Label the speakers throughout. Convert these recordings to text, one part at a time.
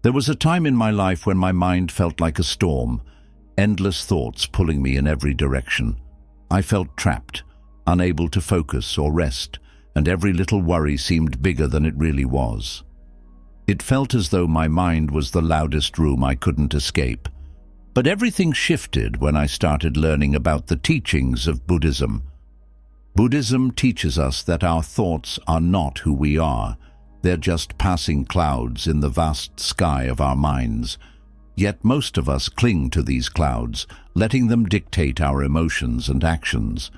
Speaker 1: There was a time in my life when my mind felt like a storm, endless thoughts pulling me in every direction. I felt trapped, unable to focus or rest, and every little worry seemed bigger than it really was. It felt as though my mind was the loudest room I couldn't escape. But everything shifted when I started learning about the teachings of Buddhism. Buddhism teaches us that our thoughts are not who we are. They're just passing clouds in the vast sky of our minds. Yet most of us cling to these clouds, letting them dictate our emotions and actions.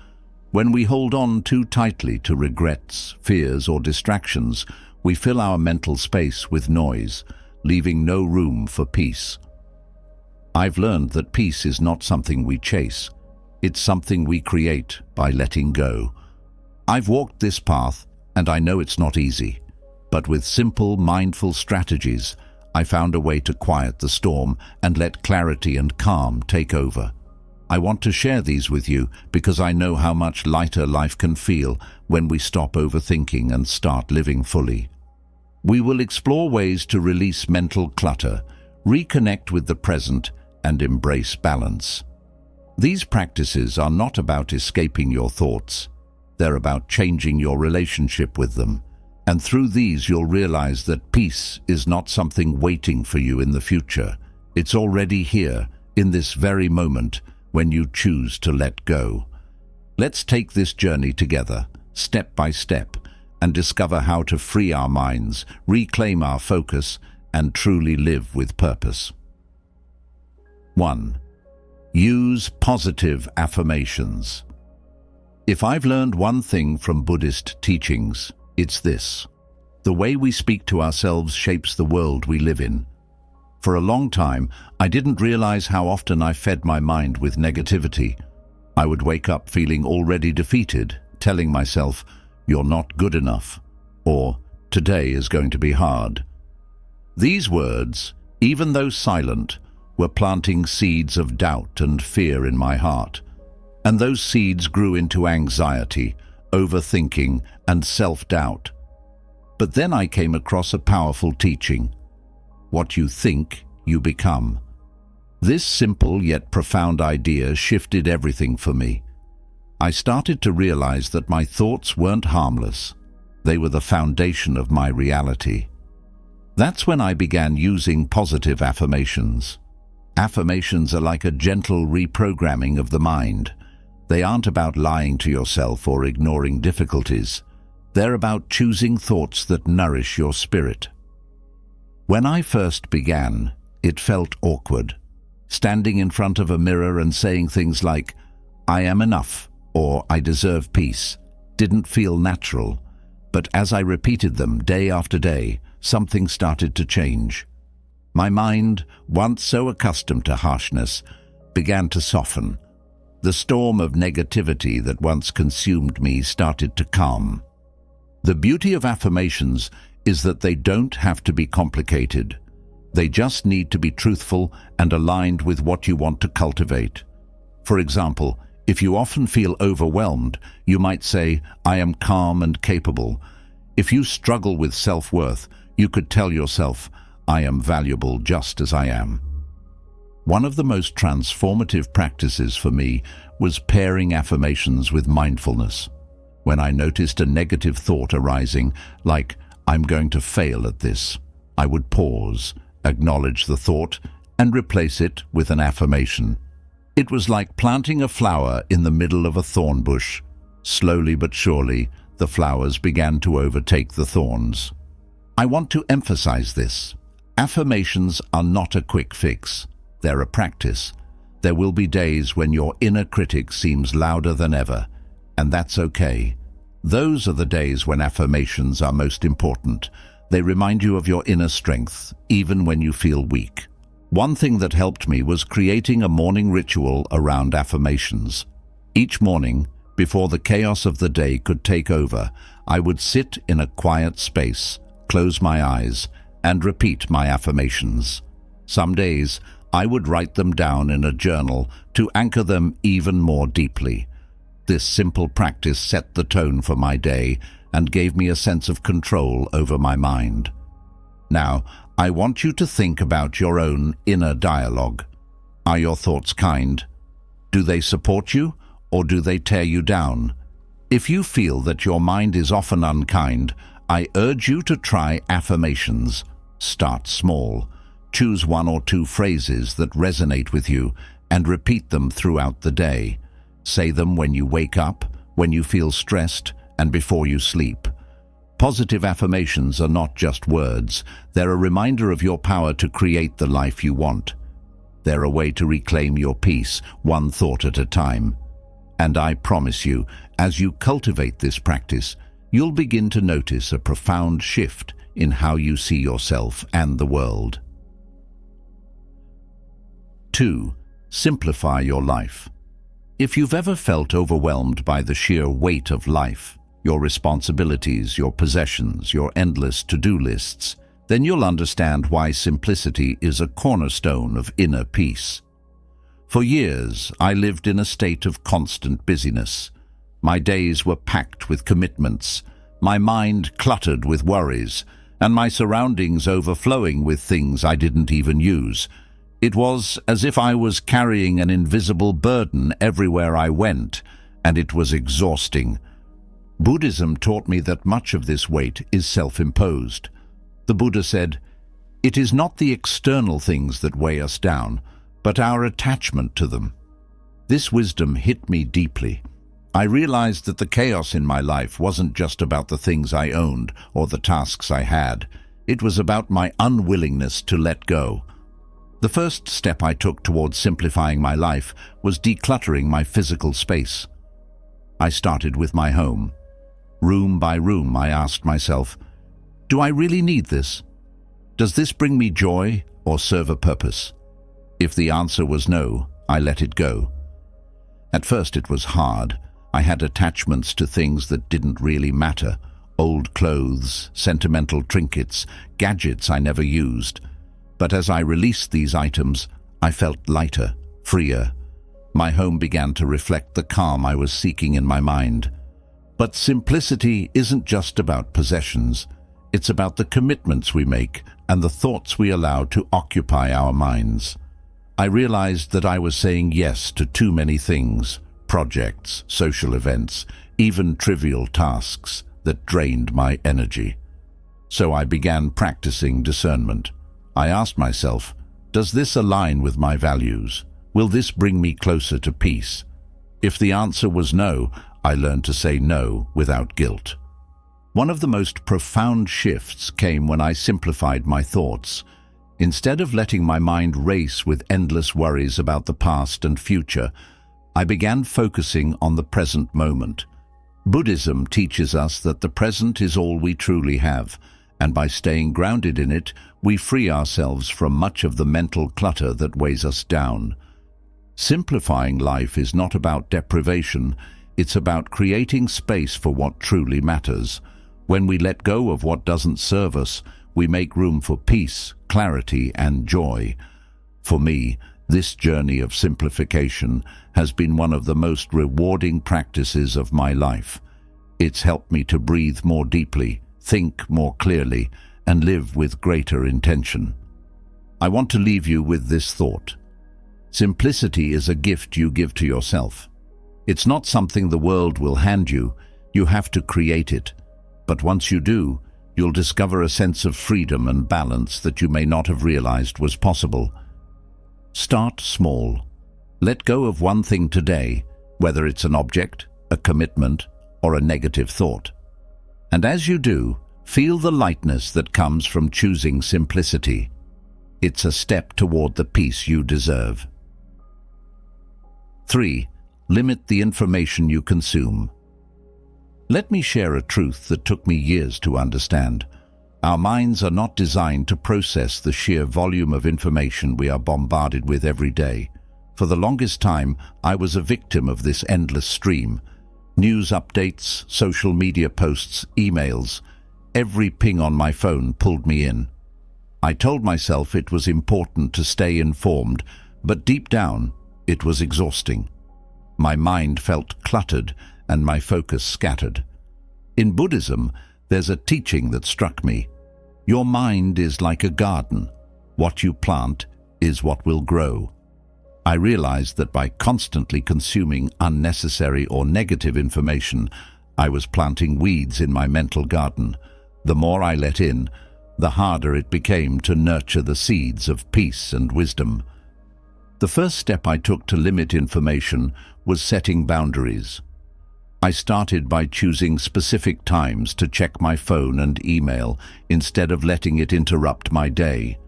Speaker 1: When we hold on too tightly to regrets, fears, or distractions, we fill our mental space with noise, leaving no room for peace. I've learned that peace is not something we chase. It's something we create by letting go. I've walked this path, and I know it's not easy. But with simple, mindful strategies, I found a way to quiet the storm and let clarity and calm take over. I want to share these with you because I know how much lighter life can feel when we stop overthinking and start living fully. We will explore ways to release mental clutter, reconnect with the present, and embrace balance. These practices are not about escaping your thoughts. They're about changing your relationship with them. And through these, you'll realize that peace is not something waiting for you in the future. It's already here, in this very moment, when you choose to let go. Let's take this journey together, step by step, and discover how to free our minds, reclaim our focus, and truly live with purpose. 1. Use positive affirmations. If I've learned one thing from Buddhist teachings, it's this: the way we speak to ourselves shapes the world we live in. For a long time, I didn't realize how often I fed my mind with negativity. I would wake up feeling already defeated, telling myself, "You're not good enough," or "Today is going to be hard." These words, even though silent, were planting seeds of doubt and fear in my heart. And those seeds grew into anxiety, overthinking, and self-doubt. But then I came across a powerful teaching: what you think, you become. This simple yet profound idea shifted everything for me. I started to realize that my thoughts weren't harmless. They were the foundation of my reality. That's when I began using positive affirmations. Affirmations are like a gentle reprogramming of the mind. They aren't about lying to yourself or ignoring difficulties. They're about choosing thoughts that nourish your spirit. When I first began, it felt awkward. Standing in front of a mirror and saying things like, "I am enough," or "I deserve peace," didn't feel natural. But as I repeated them day after day, something started to change. My mind, once so accustomed to harshness, began to soften. The storm of negativity that once consumed me started to calm. The beauty of affirmations is that they don't have to be complicated. They just need to be truthful and aligned with what you want to cultivate. For example, if you often feel overwhelmed, you might say, "I am calm and capable." If you struggle with self-worth, you could tell yourself, "I am valuable just as I am." One of the most transformative practices for me was pairing affirmations with mindfulness. When I noticed a negative thought arising, like, "I'm going to fail at this," I would pause, acknowledge the thought, and replace it with an affirmation. It was like planting a flower in the middle of a thorn bush. Slowly but surely, the flowers began to overtake the thorns. I want to emphasize this. Affirmations are not a quick fix. They're a practice. There will be days when your inner critic seems louder than ever, and that's okay. Those are the days when affirmations are most important. They remind you of your inner strength, even when you feel weak. One thing that helped me was creating a morning ritual around affirmations. Each morning, before the chaos of the day could take over, I would sit in a quiet space, close my eyes, and repeat my affirmations. Some days, I would write them down in a journal to anchor them even more deeply. This simple practice set the tone for my day and gave me a sense of control over my mind. Now, I want you to think about your own inner dialogue. Are your thoughts kind? Do they support you, or do they tear you down? If you feel that your mind is often unkind, I urge you to try affirmations. Start small. Choose 1 or 2 phrases that resonate with you and repeat them throughout the day. Say them when you wake up, when you feel stressed, and before you sleep. Positive affirmations are not just words. They're a reminder of your power to create the life you want. They're a way to reclaim your peace, one thought at a time. And I promise you, as you cultivate this practice, you'll begin to notice a profound shift in how you see yourself and the world. 2. Simplify your life. If you've ever felt overwhelmed by the sheer weight of life, your responsibilities, your possessions, your endless to-do lists, then you'll understand why simplicity is a cornerstone of inner peace. For years, I lived in a state of constant busyness. My days were packed with commitments, my mind cluttered with worries, and my surroundings overflowing with things I didn't even use. It was as if I was carrying an invisible burden everywhere I went, and it was exhausting. Buddhism taught me that much of this weight is self-imposed. The Buddha said, "It is not the external things that weigh us down, but our attachment to them." This wisdom hit me deeply. I realized that the chaos in my life wasn't just about the things I owned or the tasks I had. It was about my unwillingness to let go. The first step I took towards simplifying my life was decluttering my physical space. I started with my home. Room by room, I asked myself, do I really need this? Does this bring me joy or serve a purpose? If the answer was no, I let it go. At first it was hard. I had attachments to things that didn't really matter. Old clothes, sentimental trinkets, gadgets I never used. But as I released these items, I felt lighter, freer. My home began to reflect the calm I was seeking in my mind. But simplicity isn't just about possessions. It's about the commitments we make and the thoughts we allow to occupy our minds. I realized that I was saying yes to too many things, projects, social events, even trivial tasks that drained my energy. So I began practicing discernment. I asked myself, does this align with my values? Will this bring me closer to peace? If the answer was no, I learned to say no without guilt. One of the most profound shifts came when I simplified my thoughts. Instead of letting my mind race with endless worries about the past and future, I began focusing on the present moment. Buddhism teaches us that the present is all we truly have, and by staying grounded in it, we free ourselves from much of the mental clutter that weighs us down. Simplifying life is not about deprivation, it's about creating space for what truly matters. When we let go of what doesn't serve us, we make room for peace, clarity, and joy. For me, this journey of simplification has been one of the most rewarding practices of my life. It's helped me to breathe more deeply, think more clearly, and live with greater intention. I want to leave you with this thought. Simplicity is a gift you give to yourself. It's not something the world will hand you. You have to create it. But once you do, you'll discover a sense of freedom and balance that you may not have realized was possible. Start small. Let go of one thing today, whether it's an object, a commitment, or a negative thought. And as you do, feel the lightness that comes from choosing simplicity. It's a step toward the peace you deserve. 3. Limit the information you consume. Let me share a truth that took me years to understand. Our minds are not designed to process the sheer volume of information we are bombarded with every day. For the longest time, I was a victim of this endless stream. News updates, social media posts, emails. Every ping on my phone pulled me in. I told myself it was important to stay informed, but deep down, it was exhausting. My mind felt cluttered and my focus scattered. In Buddhism, there's a teaching that struck me. Your mind is like a garden. What you plant is what will grow. I realized that by constantly consuming unnecessary or negative information, I was planting weeds in my mental garden. The more I let in, the harder it became to nurture the seeds of peace and wisdom. The first step I took to limit information was setting boundaries. I started by choosing specific times to check my phone and email instead of letting it interrupt my day.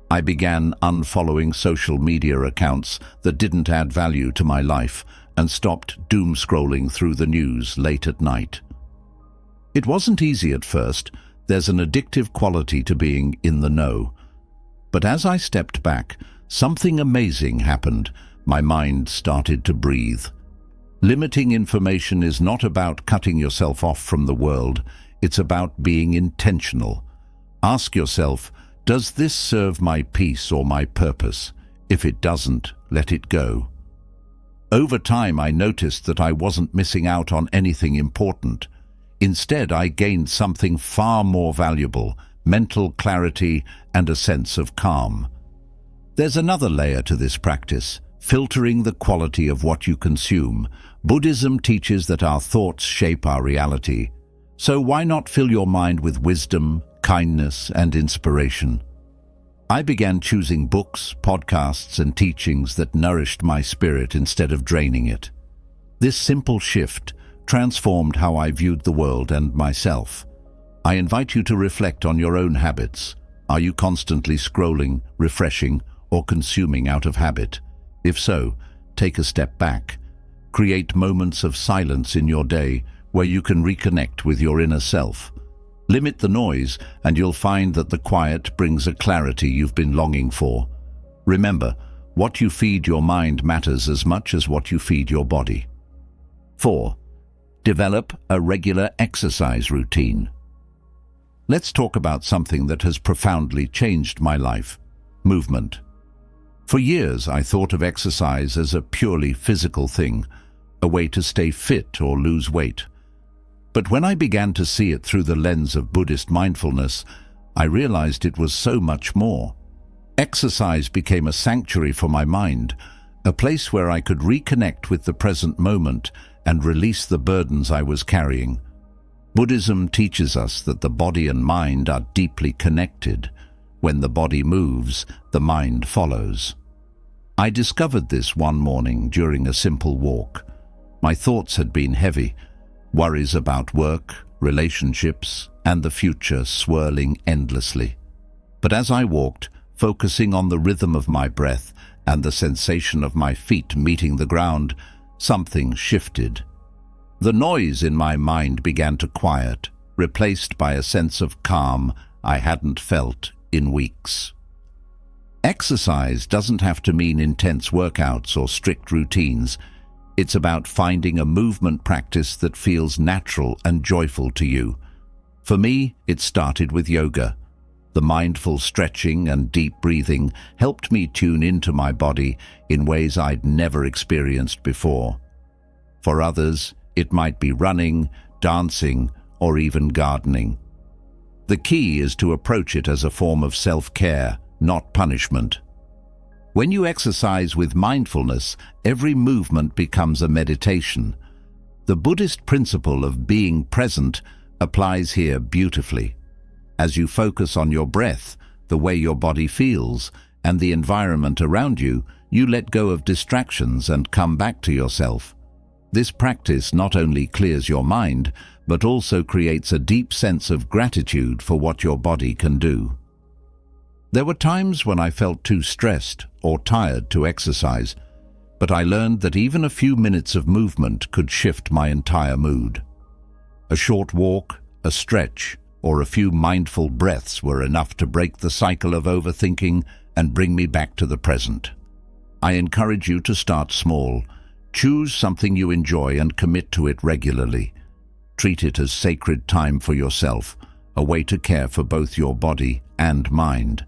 Speaker 1: I began unfollowing social media accounts that didn't add value to my life and stopped doom scrolling through the news late at night. It wasn't easy at first. There's an addictive quality to being in the know. But as I stepped back, something amazing happened. My mind started to breathe. Limiting information is not about cutting yourself off from the world. It's about being intentional. Ask yourself, does this serve my peace or my purpose? If it doesn't, let it go. Over time, I noticed that I wasn't missing out on anything important. Instead, I gained something far more valuable: mental clarity and a sense of calm. There's another layer to this practice: filtering the quality of what you consume. Buddhism teaches that our thoughts shape our reality. So why not fill your mind with wisdom, kindness, and inspiration? I began choosing books, podcasts, and teachings that nourished my spirit instead of draining it. This simple shift transformed how I viewed the world and myself. I invite you to reflect on your own habits. Are you constantly scrolling, refreshing, or consuming out of habit? If so, take a step back. Create moments of silence in your day where you can reconnect with your inner self. Limit the noise, and you'll find that the quiet brings a clarity you've been longing for. Remember, what you feed your mind matters as much as what you feed your body. 4. Develop a regular exercise routine. Let's talk about something that has profoundly changed my life: movement. For years, I thought of exercise as a purely physical thing, a way to stay fit or lose weight. But when I began to see it through the lens of Buddhist mindfulness, I realized it was so much more. Exercise became a sanctuary for my mind, a place where I could reconnect with the present moment and release the burdens I was carrying. Buddhism teaches us that the body and mind are deeply connected. When the body moves, the mind follows. I discovered this one morning during a simple walk. My thoughts had been heavy, worries about work, relationships, and the future swirling endlessly. But as I walked, focusing on the rhythm of my breath and the sensation of my feet meeting the ground, something shifted. The noise in my mind began to quiet, replaced by a sense of calm I hadn't felt in weeks. Exercise doesn't have to mean intense workouts or strict routines. It's about finding a movement practice that feels natural and joyful to you. For me, it started with yoga. The mindful stretching and deep breathing helped me tune into my body in ways I'd never experienced before. For others, it might be running, dancing, or even gardening. The key is to approach it as a form of self-care, not punishment. When you exercise with mindfulness, every movement becomes a meditation. The Buddhist principle of being present applies here beautifully. As you focus on your breath, the way your body feels, and the environment around you, you let go of distractions and come back to yourself. This practice not only clears your mind, but also creates a deep sense of gratitude for what your body can do. There were times when I felt too stressed or tired to exercise, but I learned that even a few minutes of movement could shift my entire mood. A short walk, a stretch, or a few mindful breaths were enough to break the cycle of overthinking and bring me back to the present. I encourage you to start small. Choose something you enjoy and commit to it regularly. Treat it as sacred time for yourself, a way to care for both your body and mind.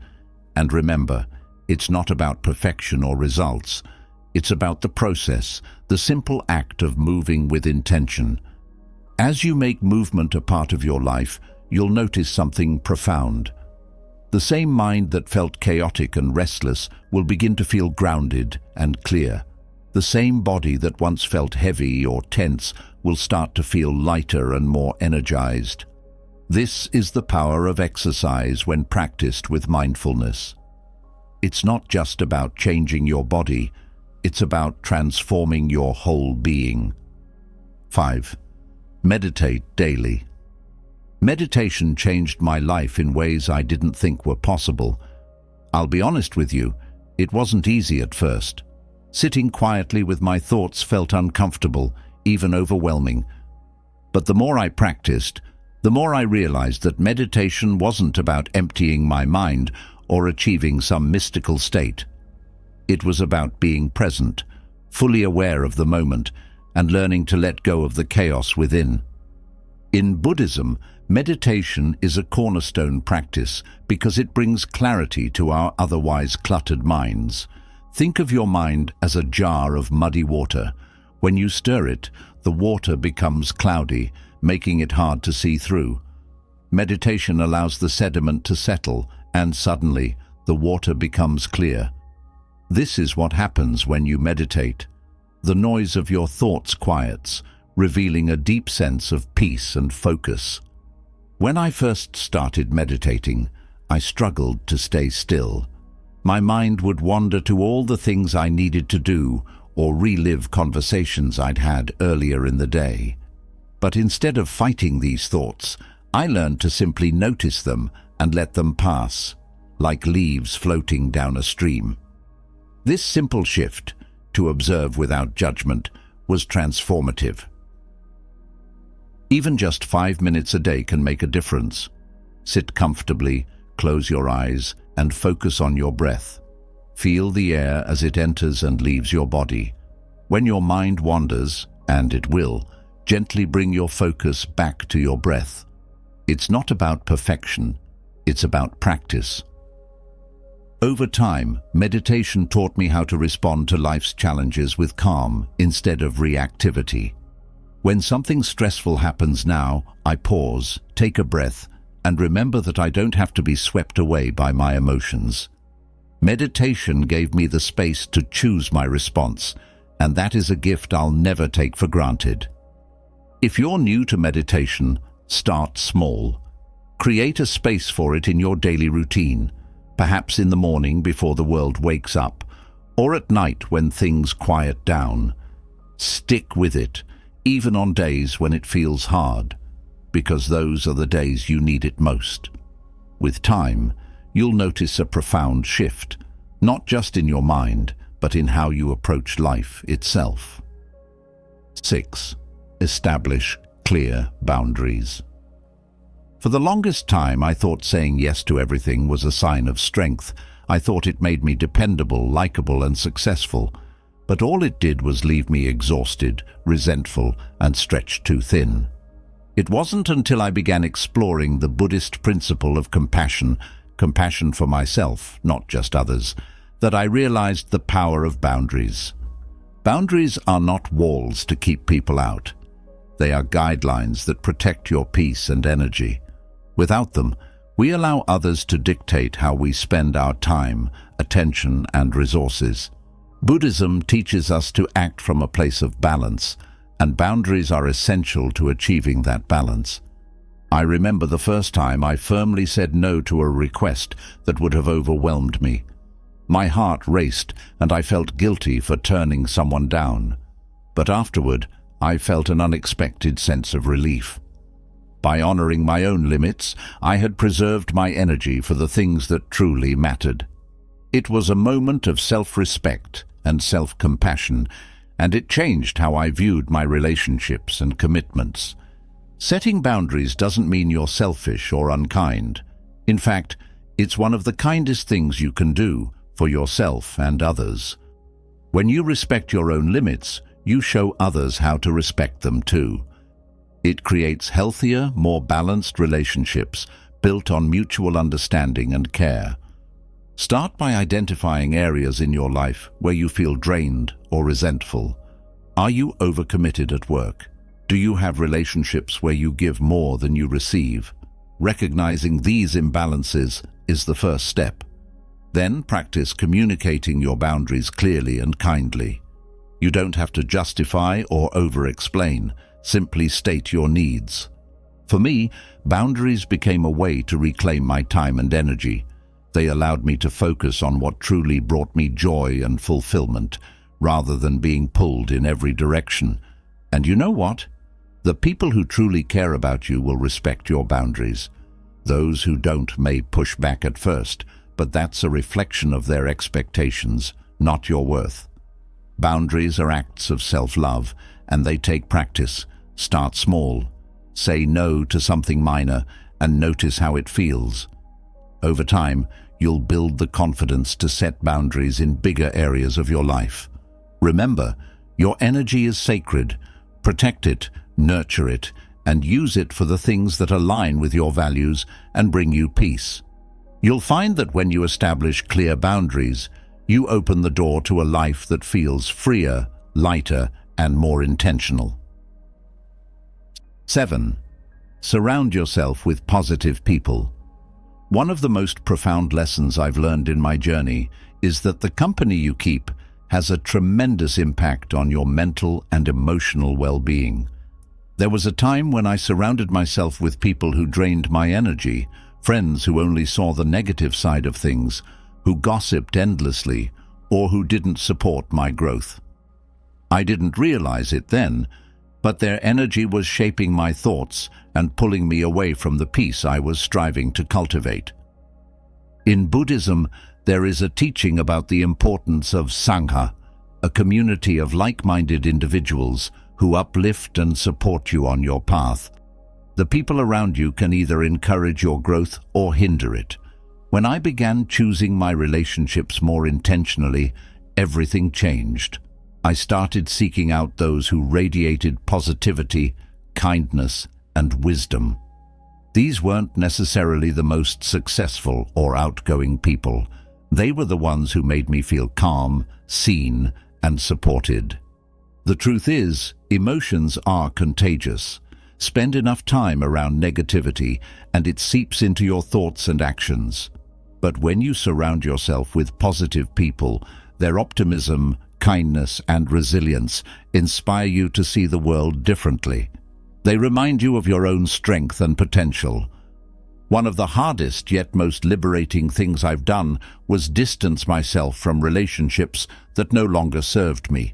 Speaker 1: And remember, it's not about perfection or results. It's about the process, the simple act of moving with intention. As you make movement a part of your life, you'll notice something profound. The same mind that felt chaotic and restless will begin to feel grounded and clear. The same body that once felt heavy or tense will start to feel lighter and more energized. This is the power of exercise when practiced with mindfulness. It's not just about changing your body, it's about transforming your whole being. 5. Meditate daily. Meditation changed my life in ways I didn't think were possible. I'll be honest with you, it wasn't easy at first. Sitting quietly with my thoughts felt uncomfortable, even overwhelming. But the more I practiced, the more I realized that meditation wasn't about emptying my mind or achieving some mystical state. It was about being present, fully aware of the moment, and learning to let go of the chaos within. In Buddhism, meditation is a cornerstone practice because it brings clarity to our otherwise cluttered minds. Think of your mind as a jar of muddy water. When you stir it, the water becomes cloudy, making it hard to see through. Meditation allows the sediment to settle, and suddenly, the water becomes clear. This is what happens when you meditate. The noise of your thoughts quiets, revealing a deep sense of peace and focus. When I first started meditating, I struggled to stay still. My mind would wander to all the things I needed to do or relive conversations I'd had earlier in the day. But instead of fighting these thoughts, I learned to simply notice them and let them pass, like leaves floating down a stream. This simple shift, to observe without judgment, was transformative. Even just 5 minutes a day can make a difference. Sit comfortably, close your eyes, and focus on your breath. Feel the air as it enters and leaves your body. When your mind wanders, and it will, gently bring your focus back to your breath. It's not about perfection, it's about practice. Over time, meditation taught me how to respond to life's challenges with calm instead of reactivity. When something stressful happens now, I pause, take a breath, and remember that I don't have to be swept away by my emotions. Meditation gave me the space to choose my response, and that is a gift I'll never take for granted. If you're new to meditation, start small. Create a space for it in your daily routine, perhaps in the morning before the world wakes up, or at night when things quiet down. Stick with it, even on days when it feels hard, because those are the days you need it most. With time, you'll notice a profound shift, not just in your mind, but in how you approach life itself. 6. Establish clear boundaries. For the longest time, I thought saying yes to everything was a sign of strength. I thought it made me dependable, likable, and successful. But all it did was leave me exhausted, resentful, and stretched too thin. It wasn't until I began exploring the Buddhist principle of compassion for myself, not just others, that I realized the power of boundaries. Boundaries are not walls to keep people out. They are guidelines that protect your peace and energy. Without them, we allow others to dictate how we spend our time, attention, and resources. Buddhism teaches us to act from a place of balance, and boundaries are essential to achieving that balance. I remember the first time I firmly said no to a request that would have overwhelmed me. My heart raced, and I felt guilty for turning someone down. But afterward, I felt an unexpected sense of relief. By honoring my own limits, I had preserved my energy for the things that truly mattered. It was a moment of self-respect and self-compassion, and it changed how I viewed my relationships and commitments. Setting boundaries doesn't mean you're selfish or unkind. In fact, it's one of the kindest things you can do for yourself and others. When you respect your own limits, you show others how to respect them too. It creates healthier, more balanced relationships built on mutual understanding and care. Start by identifying areas in your life where you feel drained or resentful. Are you overcommitted at work? Do you have relationships where you give more than you receive? Recognizing these imbalances is the first step. Then practice communicating your boundaries clearly and kindly. You don't have to justify or over-explain, simply state your needs. For me, boundaries became a way to reclaim my time and energy. They allowed me to focus on what truly brought me joy and fulfillment, rather than being pulled in every direction. And you know what? The people who truly care about you will respect your boundaries. Those who don't may push back at first, but that's a reflection of their expectations, not your worth. Boundaries are acts of self-love, and they take practice. Start small. Say no to something minor and notice how it feels. Over time, you'll build the confidence to set boundaries in bigger areas of your life. Remember, your energy is sacred. Protect it, nurture it, and use it for the things that align with your values and bring you peace. You'll find that when you establish clear boundaries, you open the door to a life that feels freer, lighter, and more intentional. 7. Surround yourself with positive people. One of the most profound lessons I've learned in my journey is that the company you keep has a tremendous impact on your mental and emotional well-being. There was a time when I surrounded myself with people who drained my energy, friends who only saw the negative side of things, who gossiped endlessly, or who didn't support my growth. I didn't realize it then, but their energy was shaping my thoughts and pulling me away from the peace I was striving to cultivate. In Buddhism, there is a teaching about the importance of Sangha, a community of like-minded individuals who uplift and support you on your path. The people around you can either encourage your growth or hinder it. When I began choosing my relationships more intentionally, everything changed. I started seeking out those who radiated positivity, kindness, and wisdom. These weren't necessarily the most successful or outgoing people. They were the ones who made me feel calm, seen, and supported. The truth is, emotions are contagious. Spend enough time around negativity, and it seeps into your thoughts and actions. But when you surround yourself with positive people, their optimism, kindness, and resilience inspire you to see the world differently. They remind you of your own strength and potential. One of the hardest yet most liberating things I've done was distance myself from relationships that no longer served me.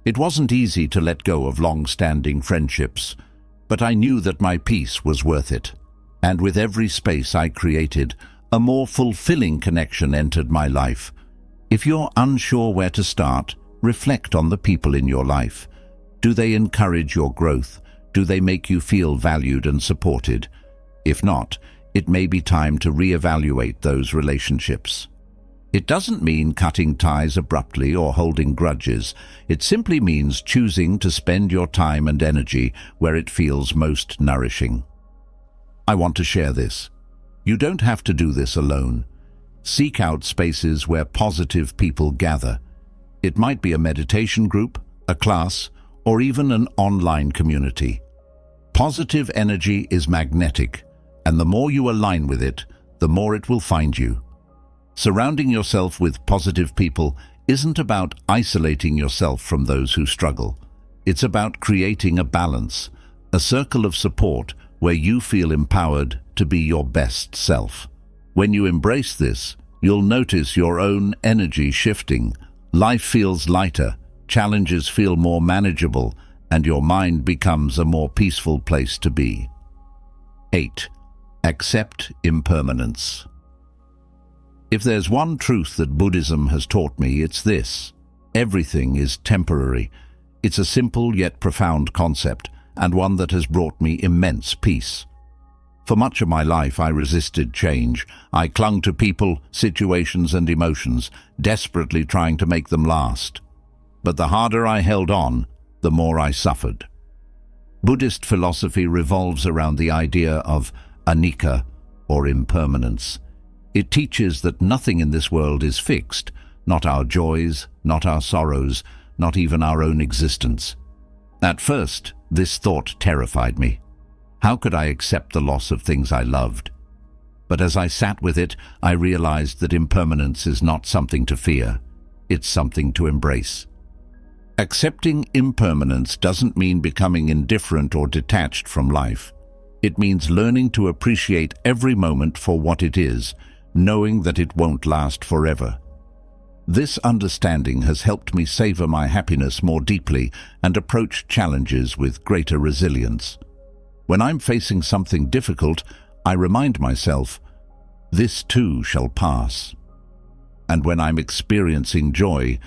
Speaker 1: It wasn't easy to let go of long-standing friendships, but I knew that my peace was worth it. And with every space I created, a more fulfilling connection entered my life. If you're unsure where to start, reflect on the people in your life. Do they encourage your growth? Do they make you feel valued and supported? If not, it may be time to reevaluate those relationships. It doesn't mean cutting ties abruptly or holding grudges. It simply means choosing to spend your time and energy where it feels most nourishing. I want to share this. You don't have to do this alone. Seek out spaces where positive people gather. It might be a meditation group, a class, or even an online community. Positive energy is magnetic, and the more you align with it, the more it will find you. Surrounding yourself with positive people isn't about isolating yourself from those who struggle. It's about creating a balance, a circle of support where you feel empowered to be your best self. When you embrace this, you'll notice your own energy shifting. Life feels lighter, challenges feel more manageable, and your mind becomes a more peaceful place to be. 8. Accept impermanence. If there's one truth that Buddhism has taught me, it's this: everything is temporary. It's a simple yet profound concept, and one that has brought me immense peace. For much of my life, I resisted change. I clung to people, situations, and emotions, desperately trying to make them last. But the harder I held on, the more I suffered. Buddhist philosophy revolves around the idea of anicca, or impermanence. It teaches that nothing in this world is fixed, not our joys, not our sorrows, not even our own existence. At first, this thought terrified me. How could I accept the loss of things I loved? But as I sat with it, I realized that impermanence is not something to fear. It's something to embrace. Accepting impermanence doesn't mean becoming indifferent or detached from life. It means learning to appreciate every moment for what it is, knowing that it won't last forever. This understanding has helped me savor my happiness more deeply and approach challenges with greater resilience. When I'm facing something difficult, I remind myself, this too shall pass. And when I'm experiencing joy,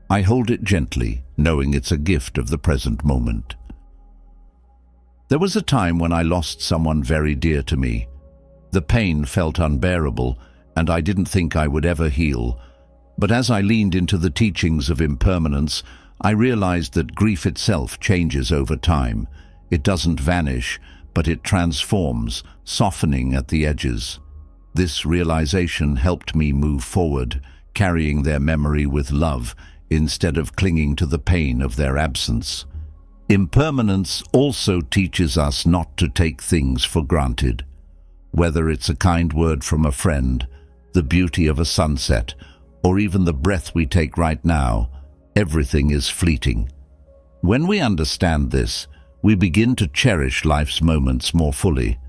Speaker 1: I hold it gently, knowing it's a gift of the present moment. There was a time when I lost someone very dear to me. The pain felt unbearable, and I didn't think I would ever heal. But as I leaned into the teachings of impermanence, I realized that grief itself changes over time. It doesn't vanish, but it transforms, softening at the edges. This realization helped me move forward, carrying their memory with love, instead of clinging to the pain of their absence. Impermanence also teaches us not to take things for granted. Whether it's a kind word from a friend, the beauty of a sunset, or even the breath we take right now, everything is fleeting. When we understand this, we begin to cherish life's moments more fully.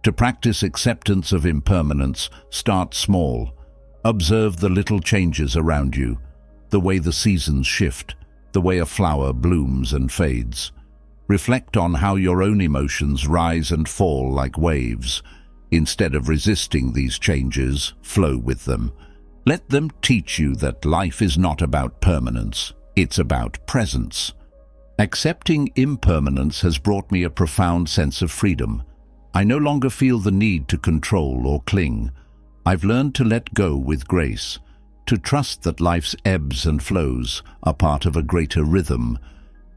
Speaker 1: To practice acceptance of impermanence, start small. Observe the little changes around you, the way the seasons shift, the way a flower blooms and fades. Reflect on how your own emotions rise and fall like waves. Instead of resisting these changes, flow with them. Let them teach you that life is not about permanence, it's about presence. Accepting impermanence has brought me a profound sense of freedom. I no longer feel the need to control or cling. I've learned to let go with grace, to trust that life's ebbs and flows are part of a greater rhythm.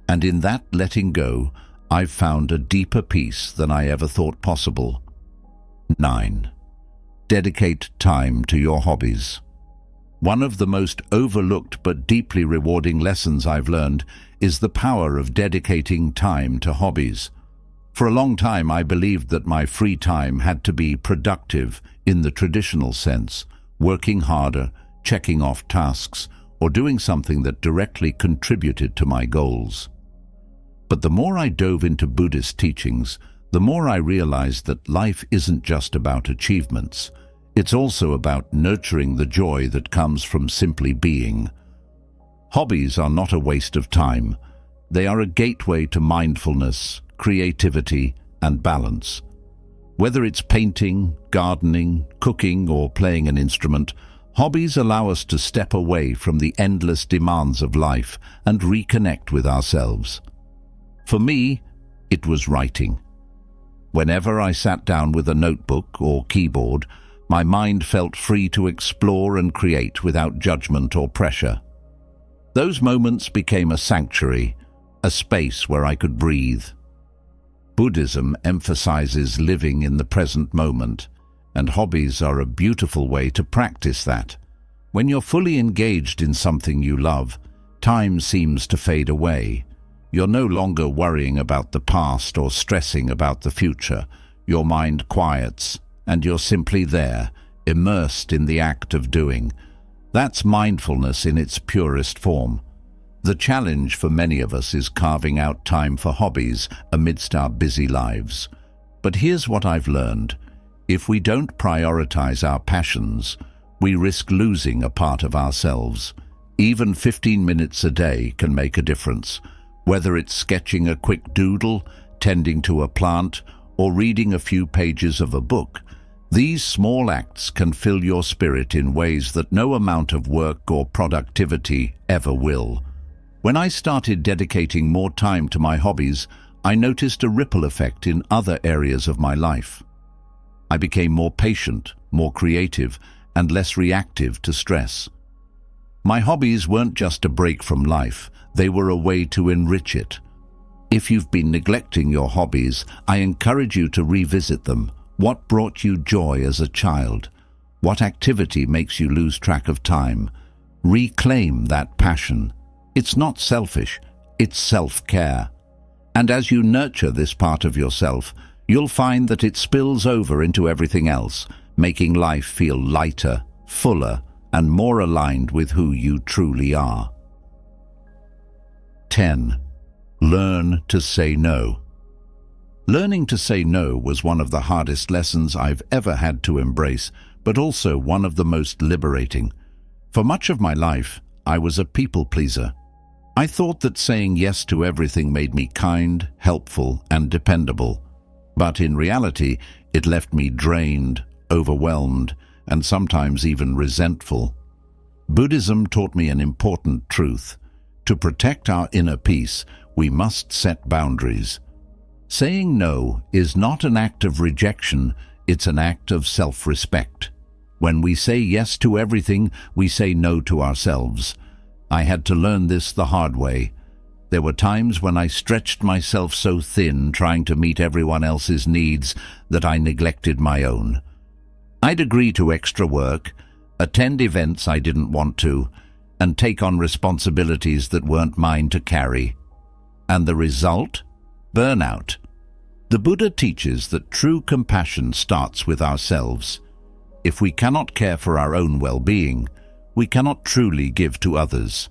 Speaker 1: And in that letting go, I've found a deeper peace than I ever thought possible. 9. Dedicate time to your hobbies. One of the most overlooked but deeply rewarding lessons I've learned is the power of dedicating time to hobbies. For a long time, I believed that my free time had to be productive in the traditional sense, working harder, checking off tasks, or doing something that directly contributed to my goals. But the more I dove into Buddhist teachings, the more I realized that life isn't just about achievements. It's also about nurturing the joy that comes from simply being. Hobbies are not a waste of time. They are a gateway to mindfulness, creativity, and balance. Whether it's painting, gardening, cooking, or playing an instrument, hobbies allow us to step away from the endless demands of life and reconnect with ourselves. For me, it was writing. Whenever I sat down with a notebook or keyboard, my mind felt free to explore and create without judgment or pressure. Those moments became a sanctuary, a space where I could breathe. Buddhism emphasizes living in the present moment, and hobbies are a beautiful way to practice that. When you're fully engaged in something you love, time seems to fade away. You're no longer worrying about the past or stressing about the future. Your mind quiets, and you're simply there, immersed in the act of doing. That's mindfulness in its purest form. The challenge for many of us is carving out time for hobbies amidst our busy lives. But here's what I've learned. If we don't prioritize our passions, we risk losing a part of ourselves. Even 15 minutes a day can make a difference. Whether it's sketching a quick doodle, tending to a plant, or reading a few pages of a book, these small acts can fill your spirit in ways that no amount of work or productivity ever will. When I started dedicating more time to my hobbies, I noticed a ripple effect in other areas of my life. I became more patient, more creative, and less reactive to stress. My hobbies weren't just a break from life, they were a way to enrich it. If you've been neglecting your hobbies, I encourage you to revisit them. What brought you joy as a child? What activity makes you lose track of time? Reclaim that passion. It's not selfish, it's self-care. And as you nurture this part of yourself, you'll find that it spills over into everything else, making life feel lighter, fuller, and more aligned with who you truly are. 10. Learn to say no. Learning to say no was one of the hardest lessons I've ever had to embrace, but also one of the most liberating. For much of my life, I was a people pleaser. I thought that saying yes to everything made me kind, helpful, and dependable. But in reality, it left me drained, overwhelmed, and sometimes even resentful. Buddhism taught me an important truth. To protect our inner peace, we must set boundaries. Saying no is not an act of rejection, it's an act of self-respect. When we say yes to everything, we say no to ourselves. I had to learn this the hard way. There were times when I stretched myself so thin trying to meet everyone else's needs that I neglected my own. I'd agree to extra work, attend events I didn't want to, and take on responsibilities that weren't mine to carry. And the result? Burnout. The Buddha teaches that true compassion starts with ourselves. If we cannot care for our own well-being, we cannot truly give to others.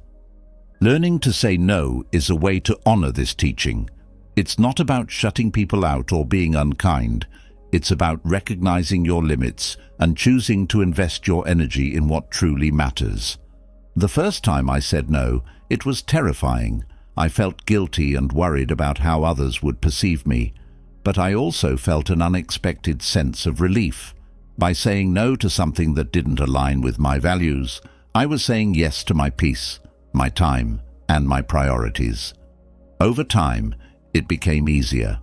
Speaker 1: Learning to say no is a way to honor this teaching. It's not about shutting people out or being unkind. It's about recognizing your limits and choosing to invest your energy in what truly matters. The first time I said no, it was terrifying. I felt guilty and worried about how others would perceive me. But I also felt an unexpected sense of relief. By saying no to something that didn't align with my values, I was saying yes to my peace, my time, and my priorities. Over time, it became easier.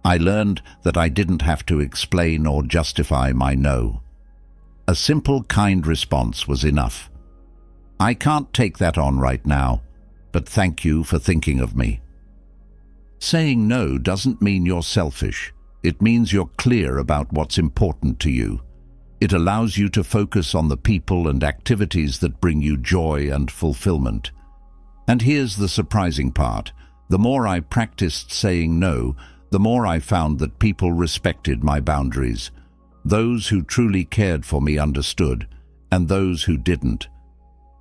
Speaker 1: I learned that I didn't have to explain or justify my no. A simple, kind response was enough. I can't take that on right now, but thank you for thinking of me. Saying no doesn't mean you're selfish. It means you're clear about what's important to you. It allows you to focus on the people and activities that bring you joy and fulfillment. And here's the surprising part. The more I practiced saying no, the more I found that people respected my boundaries. Those who truly cared for me understood, and those who didn't.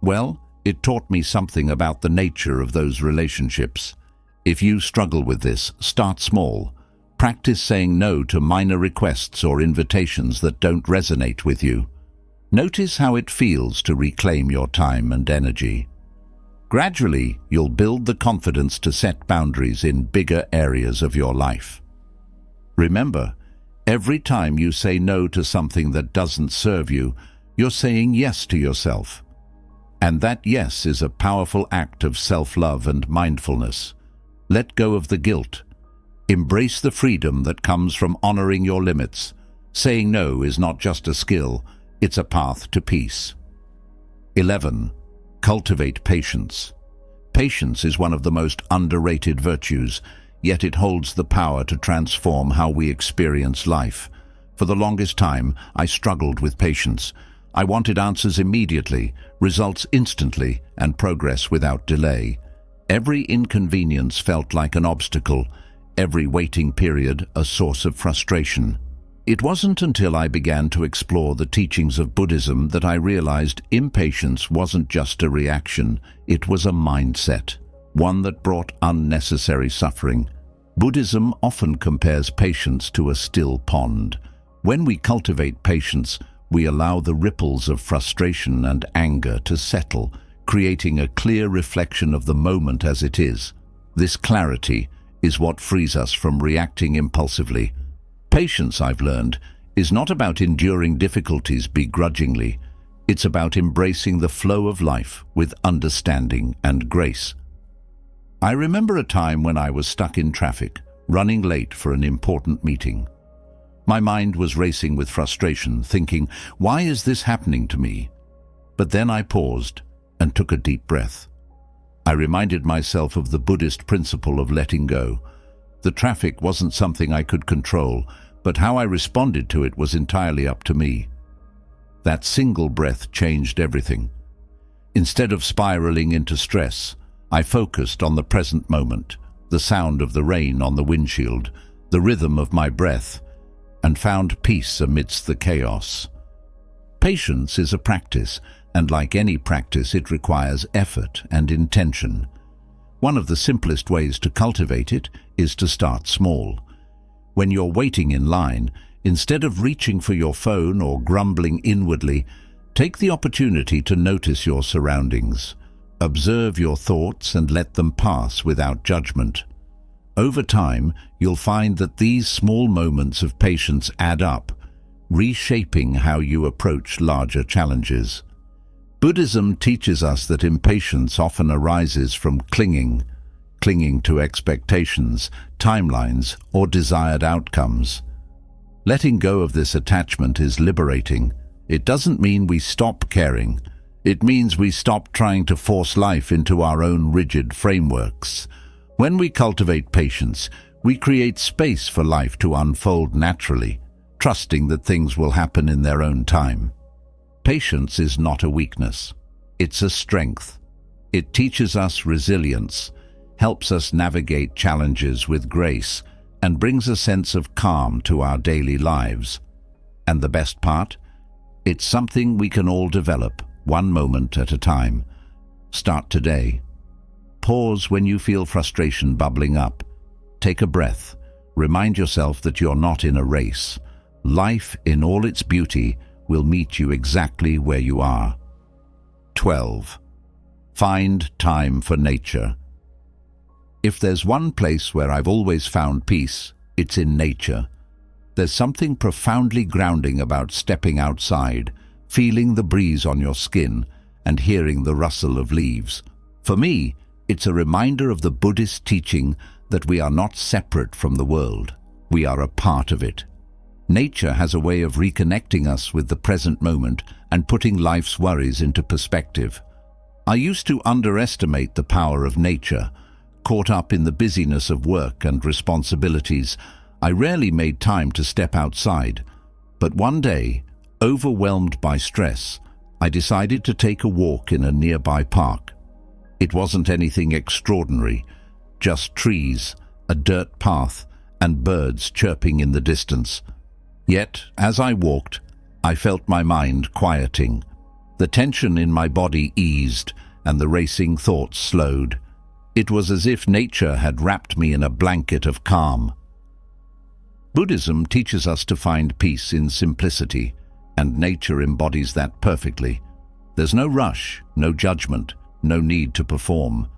Speaker 1: Well, it taught me something about the nature of those relationships. If you struggle with this, start small. Practice saying no to minor requests or invitations that don't resonate with you. Notice how it feels to reclaim your time and energy. Gradually, you'll build the confidence to set boundaries in bigger areas of your life. Remember, every time you say no to something that doesn't serve you, you're saying yes to yourself. And that yes is a powerful act of self-love and mindfulness. Let go of the guilt. Embrace the freedom that comes from honoring your limits. Saying no is not just a skill, it's a path to peace. 11. Cultivate patience. Patience is one of the most underrated virtues, yet it holds the power to transform how we experience life. For the longest time, I struggled with patience. I wanted answers immediately, results instantly, and progress without delay. Every inconvenience felt like an obstacle, every waiting period a source of frustration. It wasn't until I began to explore the teachings of Buddhism that I realized impatience wasn't just a reaction, it was a mindset, one that brought unnecessary suffering. Buddhism often compares patience to a still pond. When we cultivate patience, we allow the ripples of frustration and anger to settle, creating a clear reflection of the moment as it is. This clarity is what frees us from reacting impulsively. Patience, I've learned, is not about enduring difficulties begrudgingly. It's about embracing the flow of life with understanding and grace. I remember a time when I was stuck in traffic, running late for an important meeting. My mind was racing with frustration, thinking, why is this happening to me? But then I paused and took a deep breath. I reminded myself of the Buddhist principle of letting go. The traffic wasn't something I could control, but how I responded to it was entirely up to me. That single breath changed everything. Instead of spiraling into stress, I focused on the present moment, the sound of the rain on the windshield, the rhythm of my breath, and found peace amidst the chaos. Patience is a practice, and like any practice, it requires effort and intention. One of the simplest ways to cultivate it is to start small. When you're waiting in line, instead of reaching for your phone or grumbling inwardly, take the opportunity to notice your surroundings. Observe your thoughts and let them pass without judgment. Over time, you'll find that these small moments of patience add up, reshaping how you approach larger challenges. Buddhism teaches us that impatience often arises from clinging to expectations, timelines, or desired outcomes. Letting go of this attachment is liberating. It doesn't mean we stop caring. It means we stop trying to force life into our own rigid frameworks. When we cultivate patience, we create space for life to unfold naturally, trusting that things will happen in their own time. Patience is not a weakness. It's a strength. It teaches us resilience, helps us navigate challenges with grace, and brings a sense of calm to our daily lives. And the best part? It's something we can all develop, one moment at a time. Start today. Pause when you feel frustration bubbling up. Take a breath. Remind yourself that you're not in a race. Life, in all its beauty, will meet you exactly where you are. 12. Find time for nature. If there's one place where I've always found peace, it's in nature. There's something profoundly grounding about stepping outside, feeling the breeze on your skin, and hearing the rustle of leaves. For me, it's a reminder of the Buddhist teaching that we are not separate from the world. We are a part of it. Nature has a way of reconnecting us with the present moment and putting life's worries into perspective. I used to underestimate the power of nature. Caught up in the busyness of work and responsibilities, I rarely made time to step outside. But one day, overwhelmed by stress, I decided to take a walk in a nearby park. It wasn't anything extraordinary, just trees, a dirt path, and birds chirping in the distance. Yet, as I walked, I felt my mind quieting. The tension in my body eased, and the racing thoughts slowed. It was as if nature had wrapped me in a blanket of calm. Buddhism teaches us to find peace in simplicity, and nature embodies that perfectly. There's no rush, no judgment, no need to perform.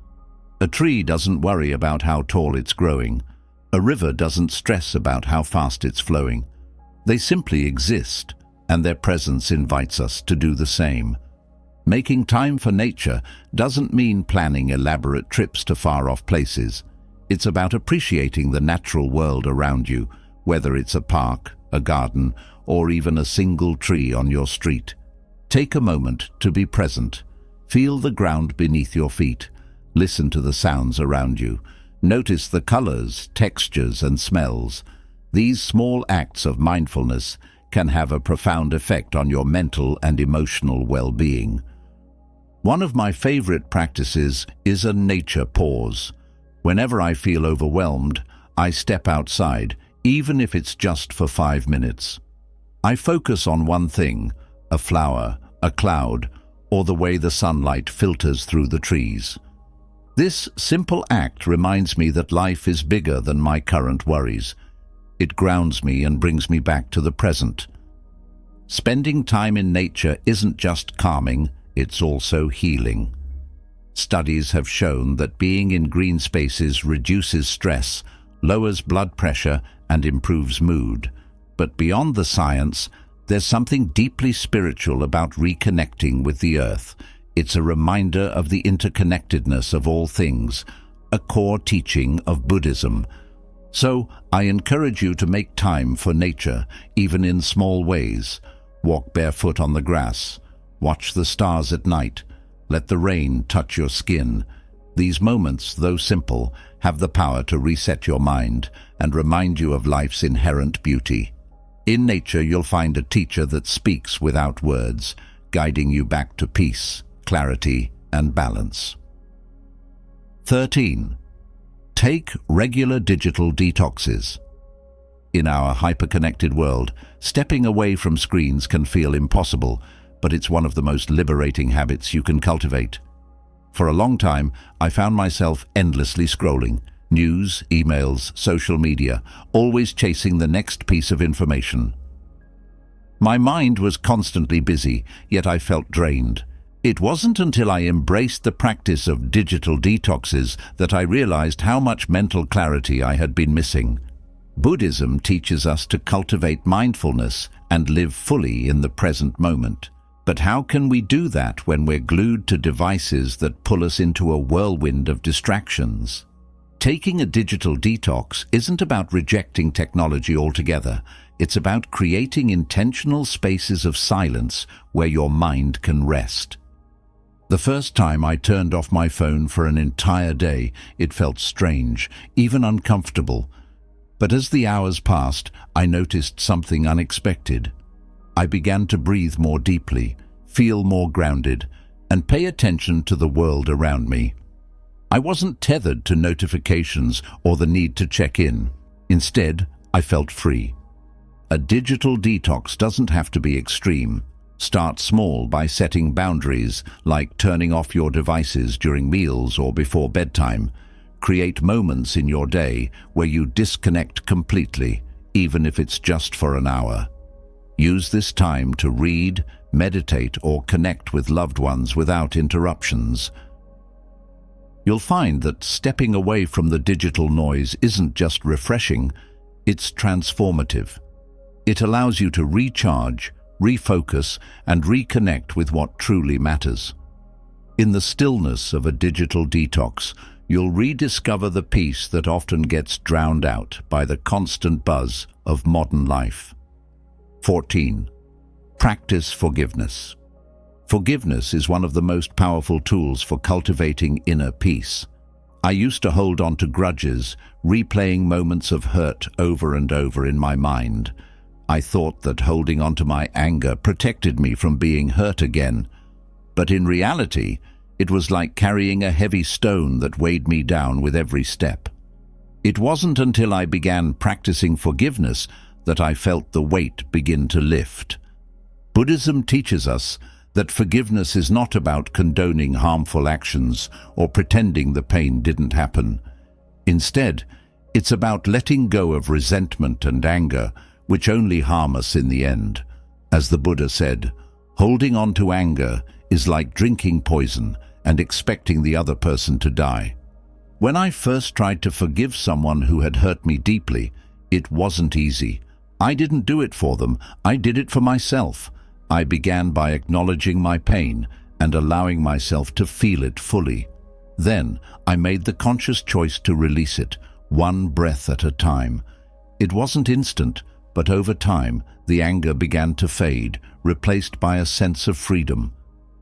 Speaker 1: A tree doesn't worry about how tall it's growing. A river doesn't stress about how fast it's flowing. They simply exist, and their presence invites us to do the same. Making time for nature doesn't mean planning elaborate trips to far-off places. It's about appreciating the natural world around you, whether it's a park, a garden, or even a single tree on your street. Take a moment to be present. Feel the ground beneath your feet. Listen to the sounds around you. Notice the colors, textures, and smells. These small acts of mindfulness can have a profound effect on your mental and emotional well-being. One of my favorite practices is a nature pause. Whenever I feel overwhelmed, I step outside, even if it's just for 5 minutes. I focus on one thing, a flower, a cloud, or the way the sunlight filters through the trees. This simple act reminds me that life is bigger than my current worries. It grounds me and brings me back to the present. Spending time in nature isn't just calming, it's also healing. Studies have shown that being in green spaces reduces stress, lowers blood pressure, and improves mood. But beyond the science, there's something deeply spiritual about reconnecting with the earth. It's a reminder of the interconnectedness of all things, a core teaching of Buddhism. So, I encourage you to make time for nature, even in small ways. Walk barefoot on the grass. Watch the stars at night. Let the rain touch your skin. These moments, though simple, have the power to reset your mind and remind you of life's inherent beauty. In nature, you'll find a teacher that speaks without words, guiding you back to peace, clarity, and balance. 13. Take regular digital detoxes. In our hyper-connected world, stepping away from screens can feel impossible, but it's one of the most liberating habits you can cultivate. For a long time, I found myself endlessly scrolling. News, emails, social media, always chasing the next piece of information. My mind was constantly busy, yet I felt drained. It wasn't until I embraced the practice of digital detoxes that I realized how much mental clarity I had been missing. Buddhism teaches us to cultivate mindfulness and live fully in the present moment. But how can we do that when we're glued to devices that pull us into a whirlwind of distractions? Taking a digital detox isn't about rejecting technology altogether. It's about creating intentional spaces of silence where your mind can rest. The first time I turned off my phone for an entire day, it felt strange, even uncomfortable. But as the hours passed, I noticed something unexpected. I began to breathe more deeply, feel more grounded, and pay attention to the world around me. I wasn't tethered to notifications or the need to check in. Instead, I felt free. A digital detox doesn't have to be extreme. Start small by setting boundaries, like turning off your devices during meals or before bedtime. Create moments in your day where you disconnect completely, even if it's just for an hour. Use this time to read, meditate, or connect with loved ones without interruptions. You'll find that stepping away from the digital noise isn't just refreshing, it's transformative. It allows you to recharge, refocus, and reconnect with what truly matters. In the stillness of a digital detox, you'll rediscover the peace that often gets drowned out by the constant buzz of modern life. 14. Practice forgiveness. Forgiveness is one of the most powerful tools for cultivating inner peace. I used to hold on to grudges, replaying moments of hurt over and over in my mind. I thought that holding on to my anger protected me from being hurt again. But in reality, it was like carrying a heavy stone that weighed me down with every step. It wasn't until I began practicing forgiveness that I felt the weight begin to lift. Buddhism teaches us that forgiveness is not about condoning harmful actions or pretending the pain didn't happen. Instead, it's about letting go of resentment and anger, which only harm us in the end. As the Buddha said, holding on to anger is like drinking poison and expecting the other person to die. When I first tried to forgive someone who had hurt me deeply, it wasn't easy. I didn't do it for them, I did it for myself. I began by acknowledging my pain and allowing myself to feel it fully. Then, I made the conscious choice to release it, one breath at a time. It wasn't instant, but over time, the anger began to fade, replaced by a sense of freedom.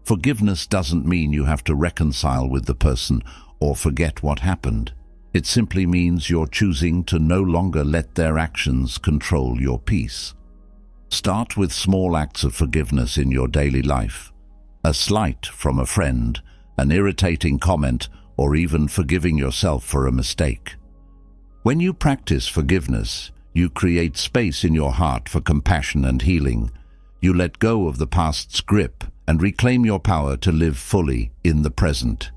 Speaker 1: Forgiveness doesn't mean you have to reconcile with the person or forget what happened. It simply means you're choosing to no longer let their actions control your peace. Start with small acts of forgiveness in your daily life. A slight from a friend, an irritating comment, or even forgiving yourself for a mistake. When you practice forgiveness, you create space in your heart for compassion and healing. You let go of the past's grip and reclaim your power to live fully in the present.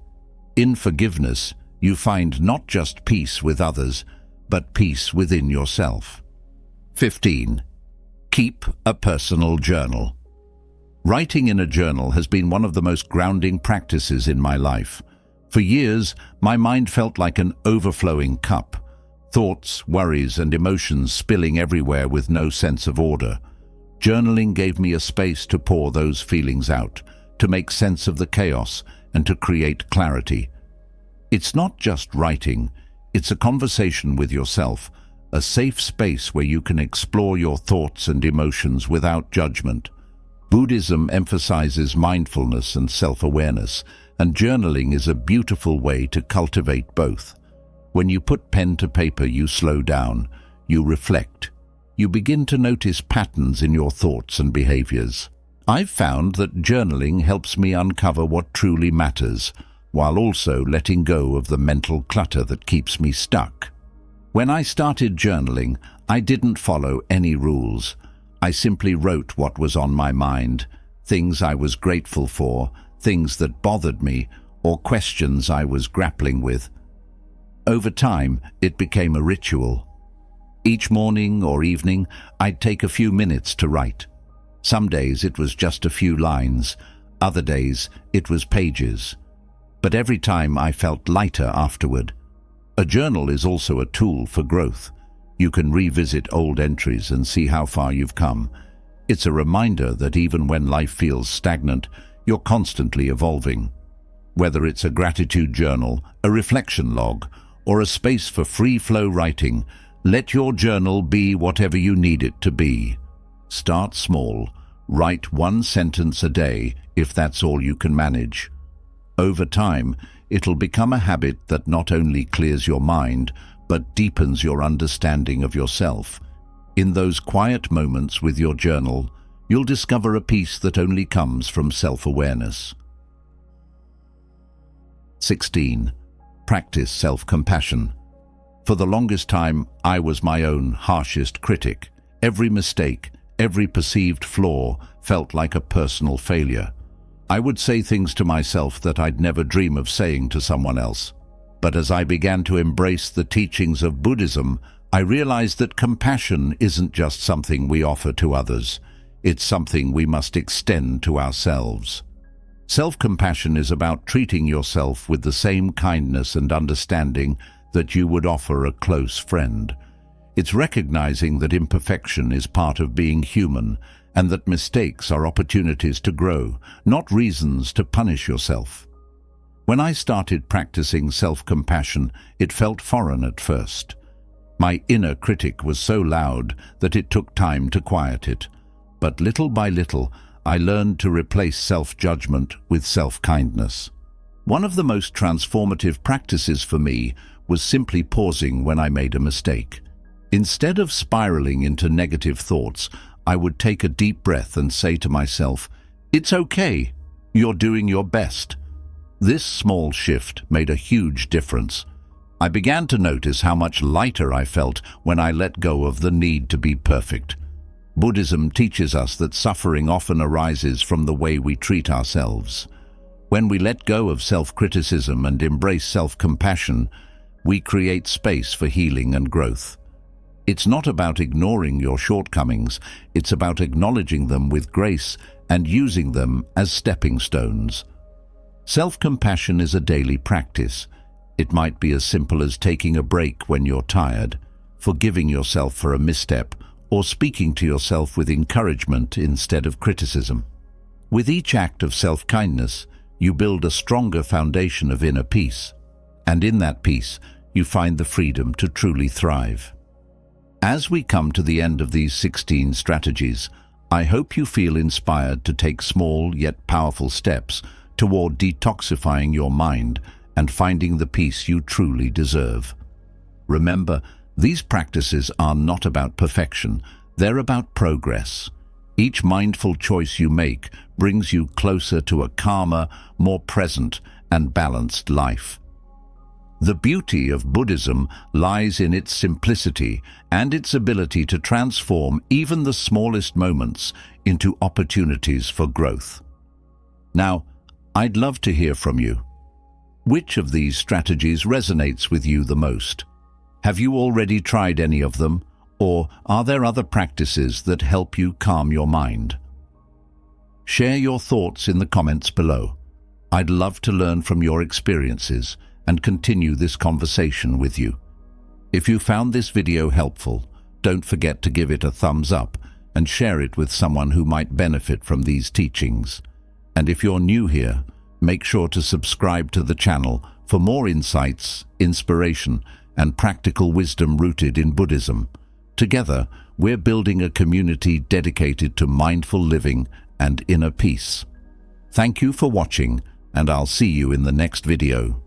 Speaker 1: In forgiveness, you find not just peace with others, but peace within yourself. 15. Keep a personal journal. Writing in a journal has been one of the most grounding practices in my life. For years, my mind felt like an overflowing cup, thoughts, worries, and emotions spilling everywhere with no sense of order. Journaling gave me a space to pour those feelings out, to make sense of the chaos, and to create clarity. It's not just writing, it's a conversation with yourself, a safe space where you can explore your thoughts and emotions without judgment. Buddhism emphasizes mindfulness and self-awareness, and journaling is a beautiful way to cultivate both. When you put pen to paper, you slow down, you reflect, you begin to notice patterns in your thoughts and behaviors. I've found that journaling helps me uncover what truly matters, while also letting go of the mental clutter that keeps me stuck. When I started journaling, I didn't follow any rules. I simply wrote what was on my mind, things I was grateful for, things that bothered me, or questions I was grappling with. Over time, it became a ritual. Each morning or evening, I'd take a few minutes to write. Some days it was just a few lines, other days it was pages. But every time I felt lighter afterward. A journal is also a tool for growth. You can revisit old entries and see how far you've come. It's a reminder that even when life feels stagnant, you're constantly evolving. Whether it's a gratitude journal, a reflection log, or a space for free-flow writing, let your journal be whatever you need it to be. Start small. Write 1 sentence a day if that's all you can manage. Over time, it'll become a habit that not only clears your mind, but deepens your understanding of yourself. In those quiet moments with your journal, you'll discover a peace that only comes from self-awareness. 16. Practice self-compassion. For the longest time, I was my own harshest critic. Every mistake, every perceived flaw felt like a personal failure. I would say things to myself that I'd never dream of saying to someone else. But as I began to embrace the teachings of Buddhism, I realized that compassion isn't just something we offer to others. It's something we must extend to ourselves. Self-compassion is about treating yourself with the same kindness and understanding that you would offer a close friend. It's recognizing that imperfection is part of being human and that mistakes are opportunities to grow, not reasons to punish yourself. When I started practicing self-compassion, it felt foreign at first. My inner critic was so loud that it took time to quiet it. But little by little, I learned to replace self-judgment with self-kindness. One of the most transformative practices for me was simply pausing when I made a mistake. Instead of spiraling into negative thoughts, I would take a deep breath and say to myself, "It's okay, you're doing your best." This small shift made a huge difference. I began to notice how much lighter I felt when I let go of the need to be perfect. Buddhism teaches us that suffering often arises from the way we treat ourselves. When we let go of self-criticism and embrace self-compassion, we create space for healing and growth. It's not about ignoring your shortcomings, it's about acknowledging them with grace and using them as stepping stones. Self-compassion is a daily practice. It might be as simple as taking a break when you're tired, forgiving yourself for a misstep, or speaking to yourself with encouragement instead of criticism. With each act of self-kindness, you build a stronger foundation of inner peace, and in that peace, you find the freedom to truly thrive. As we come to the end of these 16 strategies, I hope you feel inspired to take small yet powerful steps toward detoxifying your mind and finding the peace you truly deserve. Remember, these practices are not about perfection, they're about progress. Each mindful choice you make brings you closer to a calmer, more present and balanced life. The beauty of Buddhism lies in its simplicity and its ability to transform even the smallest moments into opportunities for growth. Now, I'd love to hear from you. Which of these strategies resonates with you the most? Have you already tried any of them, or are there other practices that help you calm your mind? Share your thoughts in the comments below. I'd love to learn from your experiences and continue this conversation with you. If you found this video helpful, don't forget to give it a thumbs up and share it with someone who might benefit from these teachings. And if you're new here, make sure to subscribe to the channel for more insights, inspiration, and practical wisdom rooted in Buddhism. Together, we're building a community dedicated to mindful living and inner peace. Thank you for watching, and I'll see you in the next video.